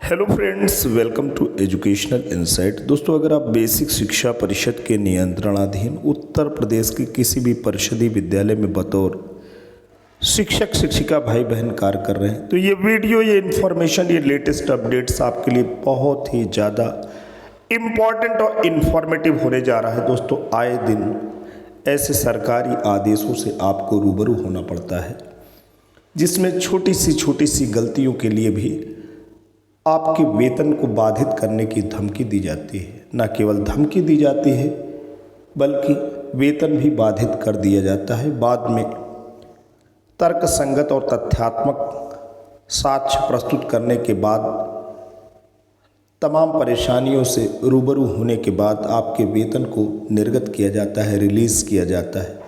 Hello friends, welcome to Educational Insight. दोस्तों, अगर आप बेसिक शिक्षा परिषद के नियंत्रणाधीन उत्तर प्रदेश के किसी भी परिषदीय विद्यालय में बतौर शिक्षक शिक्षिका भाई बहन कार्य कर रहे हैं तो ये वीडियो, ये इन्फॉर्मेशन, ये लेटेस्ट अपडेट्स आपके लिए बहुत ही ज़्यादा इम्पॉर्टेंट और इन्फॉर्मेटिव होने जा रहा है। दोस्तों, आए दिन ऐसे सरकारी आदेशों से आपको रूबरू होना पड़ता है जिसमें छोटी सी गलतियों के लिए भी आपके वेतन को बाधित करने की धमकी दी जाती है। न केवल धमकी दी जाती है बल्कि वेतन भी बाधित कर दिया जाता है। बाद में तर्क संगत और तथ्यात्मक साक्ष्य प्रस्तुत करने के बाद, तमाम परेशानियों से रूबरू होने के बाद आपके वेतन को निर्गत किया जाता है, रिलीज़ किया जाता है।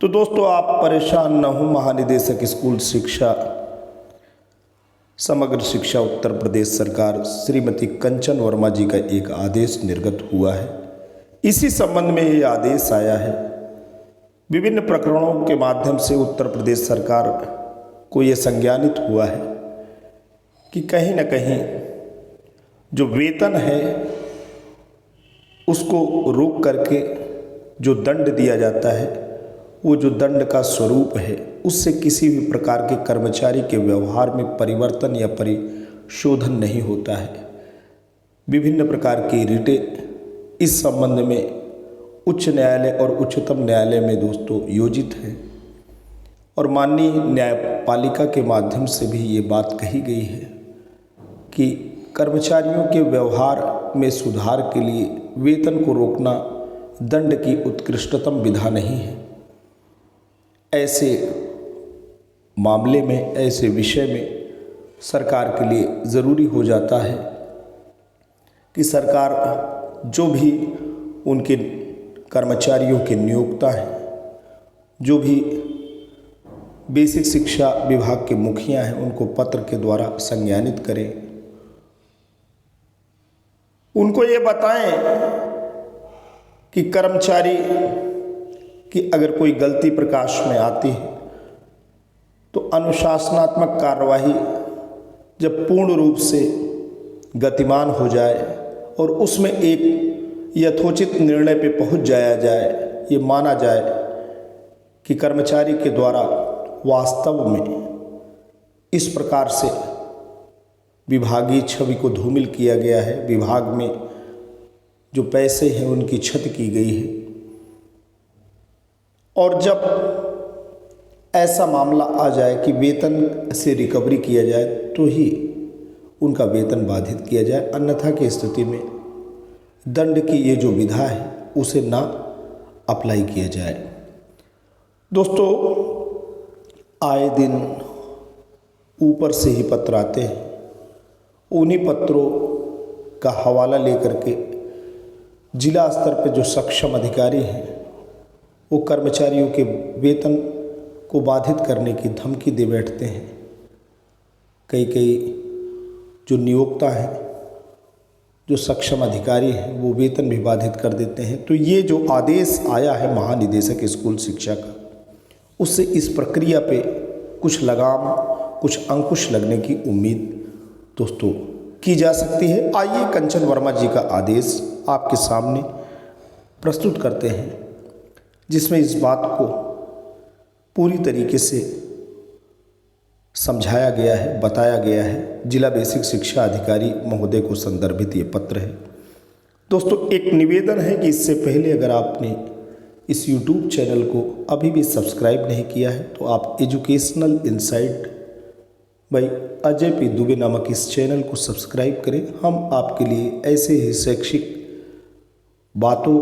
तो दोस्तों, आप परेशान न हो। महानिदेशक स्कूल शिक्षा, समग्र शिक्षा उत्तर प्रदेश सरकार श्रीमती कंचन वर्मा जी का एक आदेश निर्गत हुआ है। इसी संबंध में ये आदेश आया है। विभिन्न प्रकरणों के माध्यम से उत्तर प्रदेश सरकार को ये संज्ञानित हुआ है कि कहीं न कहीं जो वेतन है उसको रोक करके जो दंड दिया जाता है, वो जो दंड का स्वरूप है उससे किसी भी प्रकार के कर्मचारी के व्यवहार में परिवर्तन या परिशोधन नहीं होता है। विभिन्न प्रकार की रिटें इस संबंध में उच्च न्यायालय और उच्चतम न्यायालय में दोस्तों योजित है और माननीय न्यायपालिका के माध्यम से भी ये बात कही गई है कि कर्मचारियों के व्यवहार में सुधार के लिए वेतन को रोकना दंड की उत्कृष्टतम विधा नहीं है। ऐसे मामले में, ऐसे विषय में सरकार के लिए ज़रूरी हो जाता है कि सरकार जो भी उनके कर्मचारियों के नियोक्ता हैं, जो भी बेसिक शिक्षा विभाग के मुखिया हैं, उनको पत्र के द्वारा संज्ञानित करें। उनको ये बताएं कि कर्मचारी कि अगर कोई गलती प्रकाश में आती है तो अनुशासनात्मक कार्यवाही जब पूर्ण रूप से गतिमान हो जाए और उसमें एक यथोचित निर्णय पे पहुंच जाया जाए, ये माना जाए कि कर्मचारी के द्वारा वास्तव में इस प्रकार से विभागीय छवि को धूमिल किया गया है, विभाग में जो पैसे हैं उनकी क्षति की गई है, और जब ऐसा मामला आ जाए कि वेतन से रिकवरी किया जाए तो ही उनका वेतन बाधित किया जाए। अन्यथा की स्थिति में दंड की ये जो विधा है उसे ना अप्लाई किया जाए। दोस्तों, आए दिन ऊपर से ही पत्र आते हैं। उन्हीं पत्रों का हवाला लेकर के जिला स्तर पर जो सक्षम अधिकारी हैं वो कर्मचारियों के वेतन को बाधित करने की धमकी दे बैठते हैं। कई जो नियोक्ता हैं, जो सक्षम अधिकारी हैं, वो वेतन भी बाधित कर देते हैं। तो ये जो आदेश आया है महानिदेशक स्कूल शिक्षा का, उससे इस प्रक्रिया पे कुछ लगाम, कुछ अंकुश लगने की उम्मीद दोस्तों की जा सकती है। आइए कंचन वर्मा जी का आदेश आपके सामने प्रस्तुत करते हैं, जिसमें इस बात को पूरी तरीके से समझाया गया है, बताया गया है। जिला बेसिक शिक्षा अधिकारी महोदय को संदर्भित ये पत्र है। दोस्तों, एक निवेदन है कि इससे पहले अगर आपने इस YouTube चैनल को अभी भी सब्सक्राइब नहीं किया है तो आप Educational Insight by Ajay P Dubey नामक इस चैनल को सब्सक्राइब करें। हम आपके लिए ऐसे ही शैक्षिक बातों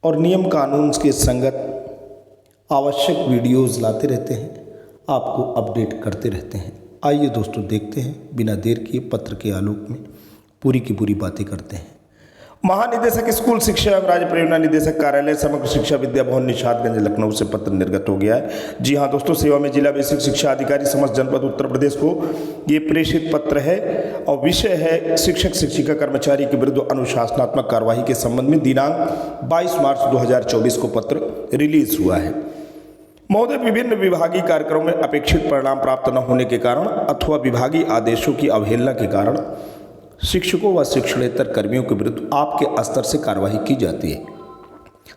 और नियम कानून के संगत आवश्यक वीडियोस लाते रहते हैं, आपको अपडेट करते रहते हैं। आइए दोस्तों, देखते हैं बिना देर किए पत्र के आलोक में पूरी की पूरी बातें करते हैं। महानिदेशक स्कूल शिक्षा एवं राज्य परियोजना निदेशक कार्यालय समग्र शिक्षा विद्या भवन निषादगंज लखनऊ से पत्र निर्गत हो गया है। जी हाँ दोस्तों, सेवा में जिला बेसिक शिक्षा अधिकारी समस्त जनपद उत्तर प्रदेश को ये प्रेषित पत्र है और विषय है शिक्षक शिक्षिका कर्मचारी के विरुद्ध अनुशासनात्मक कार्यवाही के संबंध में। दिनांक 22 मार्च 2024 को पत्र रिलीज हुआ है। महोदय, विभिन्न विभागीय कार्यक्रमों में अपेक्षित परिणाम प्राप्त न होने के कारण अथवा विभागीय आदेशों की अवहेलना के कारण शिक्षकों व शिक्षणेतर कर्मियों के विरुद्ध आपके स्तर से कार्यवाही की जाती है।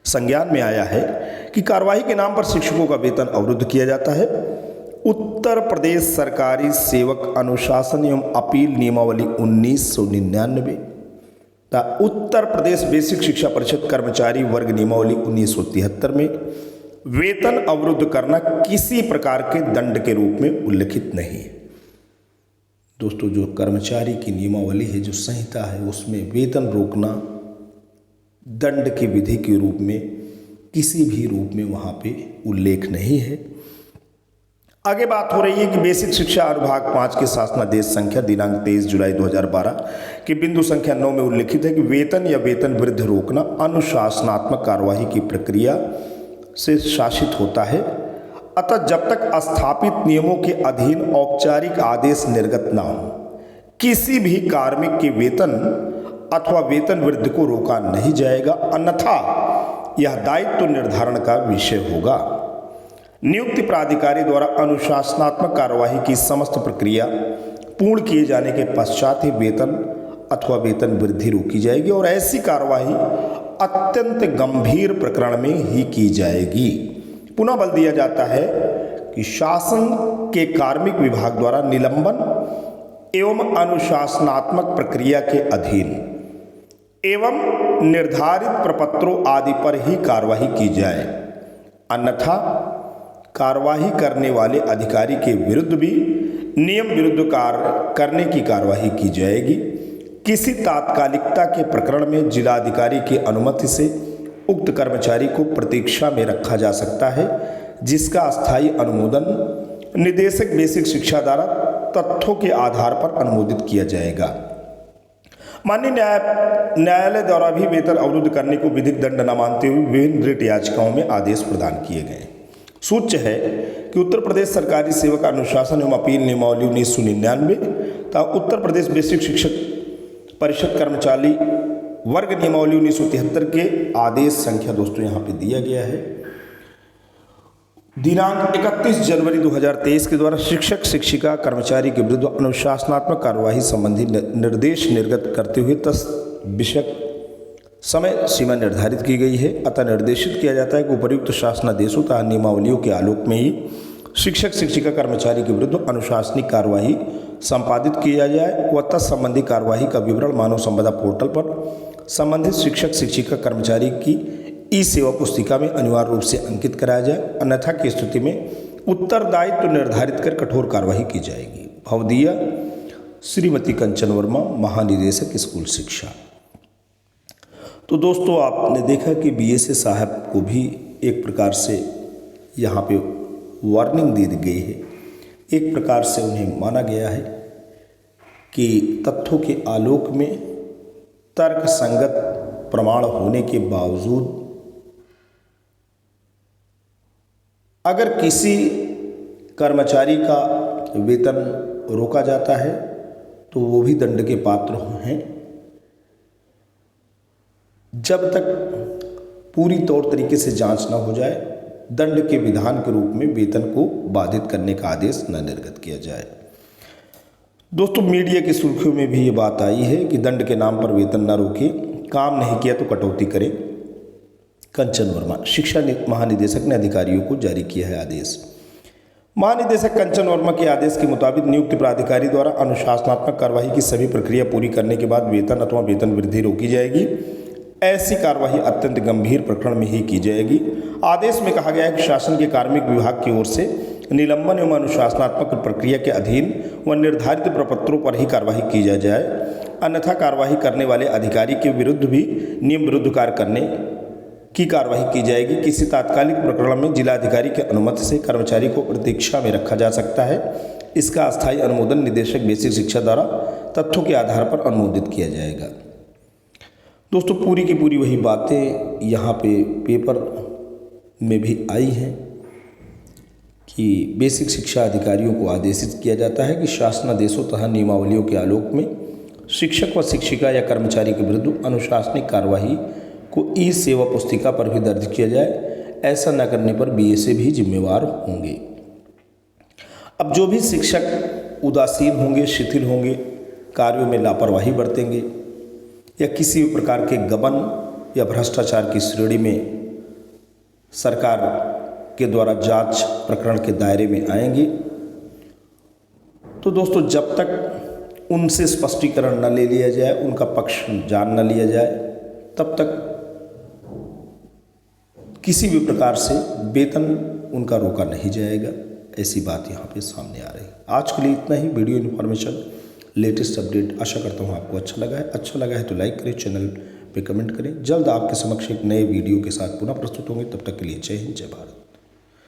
संज्ञान में आया है कि कार्यवाही के नाम पर शिक्षकों का वेतन अवरुद्ध किया जाता है। उत्तर प्रदेश सरकारी सेवक अनुशासन एवं अपील नियमावली 1999 तथा उत्तर प्रदेश बेसिक शिक्षा परिषद कर्मचारी वर्ग नियमावली 1973 में वेतन अवरुद्ध करना किसी प्रकार के दंड के रूप में उल्लिखित नहीं है। दोस्तों, जो कर्मचारी की नियमावली है, जो संहिता है, उसमें वेतन रोकना दंड की विधि के रूप में किसी भी रूप में वहाँ पे उल्लेख नहीं है। आगे बात हो रही है कि बेसिक शिक्षा अनुभाग 5 के शासनादेश संख्या दिनांक 23 जुलाई 2012 के बिंदु संख्या 9 में उल्लिखित है कि वेतन या वेतन वृद्धि रोकना अनुशासनात्मक कार्यवाही की प्रक्रिया से शासित होता है। अतः जब तक स्थापित नियमों के अधीन औपचारिक आदेश निर्गत न हो, किसी भी कार्मिक के वेतन अथवा वेतन वृद्धि को रोका नहीं जाएगा, अन्यथा यह दायित्व निर्धारण का विषय होगा। नियुक्ति प्राधिकारी द्वारा अनुशासनात्मक कार्यवाही की समस्त प्रक्रिया पूर्ण किए जाने के पश्चात ही वेतन अथवा वेतन वृद्धि रोकी जाएगी और ऐसी कार्यवाही अत्यंत गंभीर प्रकरण में ही की जाएगी। पुनः बल दिया जाता है कि शासन के कार्मिक विभाग द्वारा निलंबन एवं अनुशासनात्मक प्रक्रिया के अधीन एवं निर्धारित प्रपत्रों आदि पर ही कार्यवाही की जाए, अन्यथा कार्यवाही करने वाले अधिकारी के विरुद्ध भी नियम विरुद्ध कार्य करने की कार्यवाही की जाएगी। किसी तात्कालिकता के प्रकरण में जिलाधिकारी की अनुमति से उक्त कर्मचारी को प्रतीक्षा में रखा जा सकता है, जिसका अस्थायी अनुमोदन निदेशक बेसिक शिक्षा द्वारा तथ्यों के आधार पर अनुमोदित किया जाएगा। माननीय न्यायालय द्वारा भी वेतन अवरुद्ध करने को विधिक दंड न मानते हुए विभिन्न रिट याचिकाओं में आदेश प्रदान किए गए। सूच्य है कि उत्तर प्रदेश सरकारी सेवक अनुशासन एवं अपील नियमावली 1999 तथा उत्तर प्रदेश बेसिक शिक्षक परिषद कर्मचारी वर्ग नियमावली 1973 के आदेश संख्या दोस्तों यहाँ पे दिया गया है। दिनांक 31 जनवरी 2023 के द्वारा शिक्षक शिक्षिका कर्मचारी के विरुद्ध अनुशासनात्मक कार्यवाही संबंधी निर्देश निर्गत करते हुए विषयक समय सीमा निर्धारित की गई है। अतः निर्देशित किया जाता है कि उपर्युक्त शासनादेशों तथा नियमावलियों के आलोक में ही शिक्षक शिक्षिका कर्मचारी के विरुद्ध अनुशासनिक कार्यवाही संपादित किया जाए व तत्संबंधी कार्यवाही का विवरण मानव संपदा पोर्टल पर संबंधित शिक्षक शिक्षिका कर्मचारी की ई सेवा पुस्तिका में अनिवार्य रूप से अंकित कराया जाए, अन्यथा की स्थिति में उत्तरदायित्व निर्धारित कर कठोर कार्यवाही की जाएगी। भवदीय श्रीमती कंचन वर्मा, महानिदेशक स्कूल शिक्षा। तो दोस्तों, आपने देखा कि बीएसए साहब को भी एक प्रकार से यहाँ पे वार्निंग दे दी गई है। एक प्रकार से उन्हें माना गया है कि तथ्यों के आलोक में तर्क संगत प्रमाण होने के बावजूद अगर किसी कर्मचारी का वेतन रोका जाता है तो वो भी दंड के पात्र हैं, जब तक पूरी तौर तरीके से जांच न हो जाए, दंड के विधान के रूप में वेतन को बाधित करने का आदेश न निर्गत किया जाए। दोस्तों, मीडिया की सुर्खियों में भी ये बात आई है कि दंड के नाम पर वेतन न रोके, काम नहीं किया तो कटौती करें। कंचन वर्मा, शिक्षा महानिदेशक ने अधिकारियों को जारी किया है आदेश। महानिदेशक कंचन वर्मा के आदेश के मुताबिक नियुक्ति प्राधिकारी द्वारा अनुशासनात्मक कार्यवाही की सभी प्रक्रिया पूरी करने के बाद वेतन अथवा वेतन वृद्धि रोकी जाएगी। ऐसी कार्यवाही अत्यंत गंभीर प्रकरण में ही की जाएगी। आदेश में कहा गया है कि शासन के कार्मिक विभाग की ओर से निलंबन एवं अनुशासनात्मक प्रक्रिया के अधीन व निर्धारित प्रपत्रों पर ही कार्यवाही की जाए, अन्यथा कार्यवाही करने वाले अधिकारी के विरुद्ध भी नियम विरुद्ध कार्य करने की कार्यवाही की जाएगी। किसी तात्कालिक प्रकरण में जिलाधिकारी की अनुमति से कर्मचारी को प्रतीक्षा में रखा जा सकता है। इसका अस्थायी अनुमोदन निदेशक बेसिक शिक्षा द्वारा तथ्यों के आधार पर अनुमोदित किया जाएगा। दोस्तों, पूरी की पूरी वही बातें यहाँ पे पेपर में भी आई हैं कि बेसिक शिक्षा अधिकारियों को आदेशित किया जाता है कि शासनादेशों तथा नियमावलियों के आलोक में शिक्षक व शिक्षिका या कर्मचारी के विरुद्ध अनुशासनिक कार्यवाही को ई सेवा पुस्तिका पर भी दर्ज किया जाए। ऐसा न करने पर बीएसए भी जिम्मेवार होंगे। अब जो भी शिक्षक उदासीन होंगे, शिथिल होंगे, कार्यों में लापरवाही बरतेंगे या किसी भी प्रकार के गबन या भ्रष्टाचार की श्रेणी में सरकार के द्वारा जांच प्रकरण के दायरे में आएंगे, तो दोस्तों जब तक उनसे स्पष्टीकरण न ले लिया जाए, उनका पक्ष जान न लिया जाए, तब तक किसी भी प्रकार से वेतन उनका रोका नहीं जाएगा। ऐसी बात यहाँ पे सामने आ रही है। आज के लिए इतना ही। वीडियो इन्फॉर्मेशन, लेटेस्ट अपडेट आशा करता हूँ आपको अच्छा लगा है। अच्छा लगा है तो लाइक करें, चैनल पे कमेंट करें। जल्द आपके समक्ष एक नए वीडियो के साथ पुनः प्रस्तुत होंगे। तब तक के लिए जय हिंद, जय भारत।